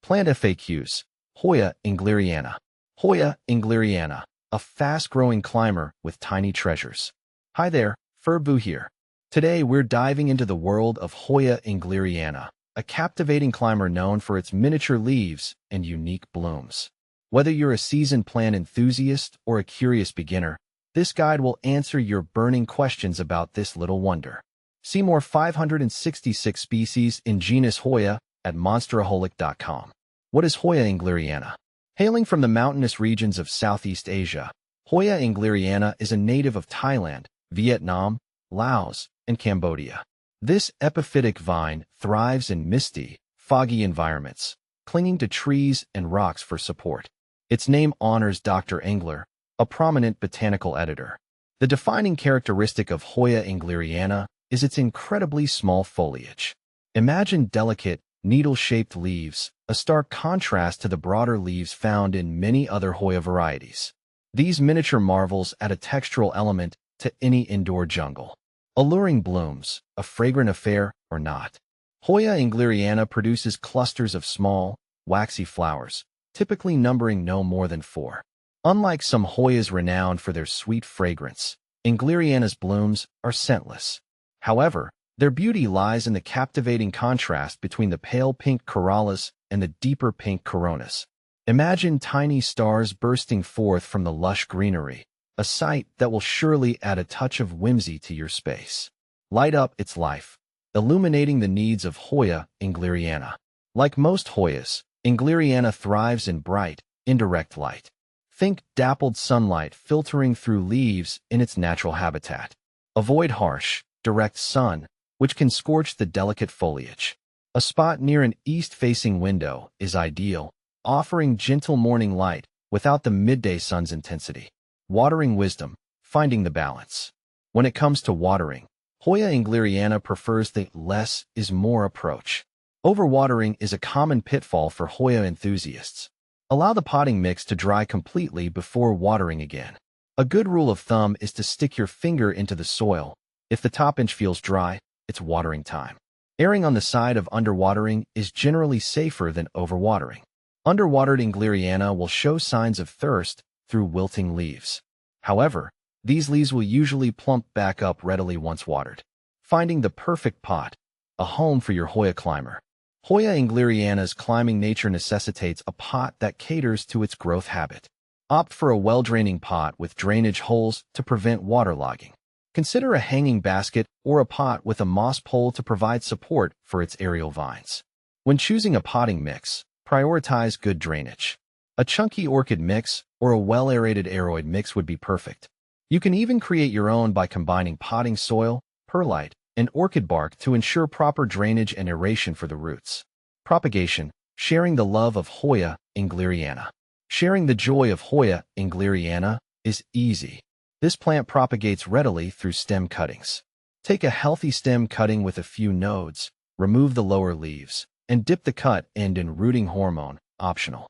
Plant FAQs. Hoya engleriana. Hoya engleriana, a fast-growing climber with tiny treasures. Hi there, Furbu here. Today we're diving into the world of Hoya engleriana, a captivating climber known for its miniature leaves and unique blooms. Whether you're a seasoned plant enthusiast or a curious beginner, this guide will answer your burning questions about this little wonder. See more 566 species in genus Hoya at monsteraholic.com. What is Hoya engleriana? Hailing from the mountainous regions of Southeast Asia, Hoya engleriana is a native of Thailand, Vietnam, Laos, and Cambodia. This epiphytic vine thrives in misty, foggy environments, clinging to trees and rocks for support. Its name honors Dr. Engler, a prominent botanical editor. The defining characteristic of Hoya engleriana is its incredibly small foliage. Imagine delicate, needle-shaped leaves, a stark contrast to the broader leaves found in many other Hoya varieties. These miniature marvels add a textural element to any indoor jungle. Alluring blooms, a fragrant affair or not. Hoya engleriana produces clusters of small, waxy flowers, typically numbering no more than 4. Unlike some Hoyas renowned for their sweet fragrance, engleriana's blooms are scentless. However, their beauty lies in the captivating contrast between the pale pink corollas and the deeper pink coronas. Imagine tiny stars bursting forth from the lush greenery, a sight that will surely add a touch of whimsy to your space. Light up its life, illuminating the needs of Hoya engleriana. Like most Hoyas, engleriana thrives in bright, indirect light. Think dappled sunlight filtering through leaves in its natural habitat. Avoid harsh, direct sun, which can scorch the delicate foliage. A spot near an east-facing window is ideal, offering gentle morning light without the midday sun's intensity. Watering wisdom, finding the balance. When it comes to watering, Hoya engleriana prefers the less is more approach. Overwatering is a common pitfall for Hoya enthusiasts. Allow the potting mix to dry completely before watering again. A good rule of thumb is to stick your finger into the soil. If the top inch feels dry, it's watering time. Erring on the side of underwatering is generally safer than overwatering. Underwatered engleriana will show signs of thirst through wilting leaves. However, these leaves will usually plump back up readily once watered. Finding the perfect pot, a home for your Hoya climber. Hoya engleriana's climbing nature necessitates a pot that caters to its growth habit. Opt for a well-draining pot with drainage holes to prevent waterlogging. Consider a hanging basket or a pot with a moss pole to provide support for its aerial vines. When choosing a potting mix, prioritize good drainage. A chunky orchid mix or a well-aerated aroid mix would be perfect. You can even create your own by combining potting soil, perlite, and orchid bark to ensure proper drainage and aeration for the roots. Propagation, sharing the love of Hoya engleriana. Sharing the joy of Hoya engleriana is easy. This plant propagates readily through stem cuttings. Take a healthy stem cutting with a few nodes, remove the lower leaves, and dip the cut end in rooting hormone, optional.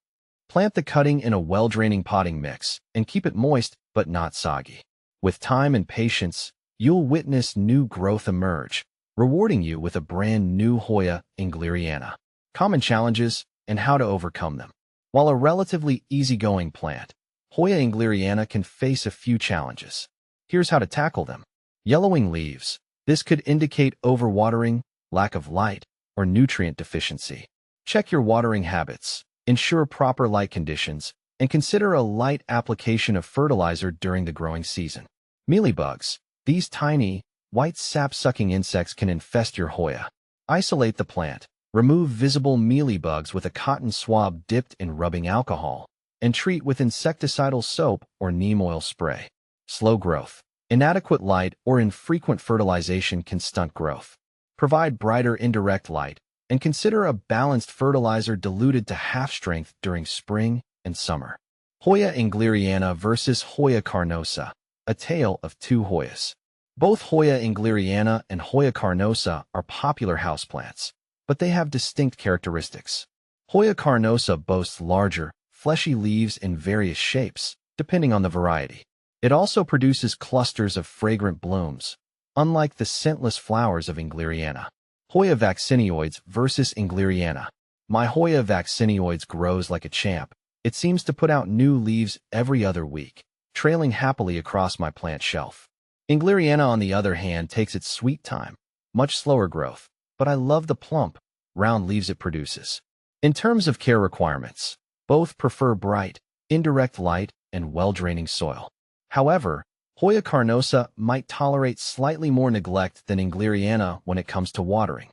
Plant the cutting in a well-draining potting mix and keep it moist but not soggy. With time and patience, you'll witness new growth emerge, rewarding you with a brand new Hoya engleriana. Common challenges and how to overcome them. While a relatively easygoing plant, Hoya engleriana can face a few challenges. Here's how to tackle them. Yellowing leaves. This could indicate overwatering, lack of light, or nutrient deficiency. Check your watering habits, ensure proper light conditions, and consider a light application of fertilizer during the growing season. Mealybugs. These tiny, white sap-sucking insects can infest your Hoya. Isolate the plant. Remove visible mealybugs with a cotton swab dipped in rubbing alcohol, and treat with insecticidal soap or neem oil spray. Slow growth. Inadequate light or infrequent fertilization can stunt growth. Provide brighter indirect light, and consider a balanced fertilizer diluted to half strength during spring and summer. Hoya engleriana versus Hoya carnosa, a tale of two Hoyas. Both Hoya engleriana and Hoya carnosa are popular houseplants, but they have distinct characteristics. Hoya carnosa boasts larger, fleshy leaves in various shapes, depending on the variety. It also produces clusters of fragrant blooms, unlike the scentless flowers of Engleriana. Hoya Vaccinioides versus Engleriana. My Hoya Vaccinioides grows like a champ. It seems to put out new leaves every other week, trailing happily across my plant shelf. Engleriana, on the other hand, takes its sweet time, much slower growth, but I love the plump, round leaves it produces. In terms of care requirements, both prefer bright, indirect light and well-draining soil. However, Hoya carnosa might tolerate slightly more neglect than Engleriana when it comes to watering.